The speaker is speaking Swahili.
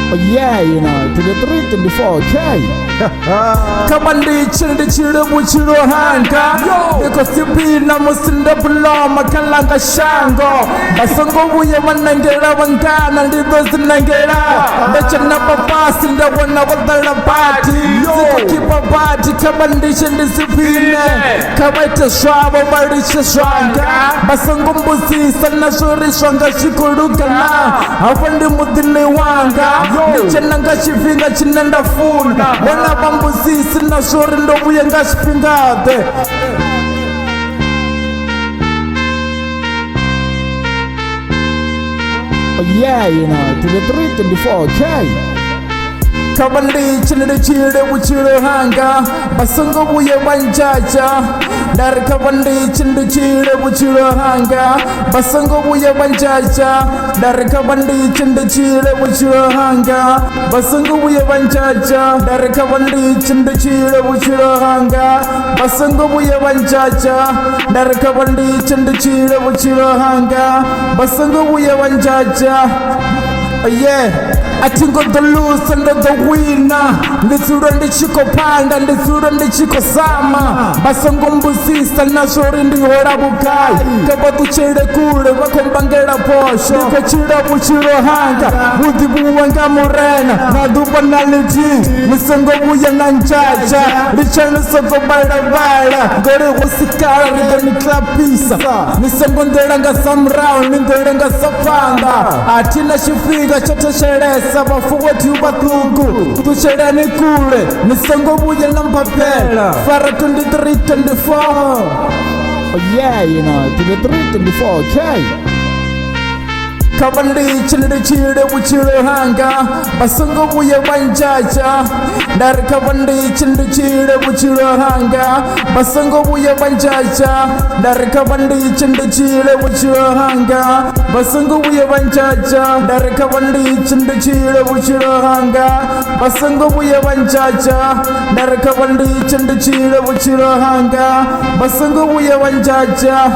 Oh yeah, you know, to the 324K. Kabandi chinde chile buchiro hanga Niko sipina musinda buloma kalanga shango Basongo buye manangera wangana Ndido zinangera Becha na papasi nda wana wadala bati Ziko kipa bati kabandi chinde sipine Kawaita shwabo barisha shwanga Basongo mbuzi sana shuri shwanga shikurukana Afandi mudile wanga Niche nanga shifinga chinenda funa Bambuzi sina shori ndobu yenga shpingade Oh yeah, you know, to the 324K. Kabandi chile chile buchiro hanga Basongo buye wanjaja Dari kabandi chile chile buchiro hanga Basongo buye wanjaja Dari kabandi chile chile buchiro hanga Basongo buye wanjaja Dari kabandi chile chile buchiro hanga Basongo buye wanjaja Dari kabandi chile chile buchiro hanga Basongo buye wanjaja Oh yeah, I think of the lose and the winner. Ndisura ndichiko panda, ndisura ndichiko sama. Basongo mbusisa na shori ndihora bukai. Kaba tuchede kule wakombangera posho. Ndiko chida buchiro hanga, budi buwanga morena. Nadupa na liji, misongo buya na nchacha. Lichani soko bada bada. Gore wasikara riga niklapisa. Misongo nderanga samrao, nderanga sapanda. Atina shifiga chote sheresa bafuweti ubatugu tuchereni kule nisongo buye na mpapela Fara 23-24 Oh yeah, you know, to the 324K. Kabandi chile chile buchiro hanga Basongo buye wanjaja Dari kabandi chile chile buchiro hanga Basongo buye wanjaja Dari kabandi chile chile buchiro hanga Basongo buye wanjaja Dari kabandi chile chile buchiro hanga Basongo buye wanjaja Dari kabandi chile chile buchiro hanga Basongo buye wanjaja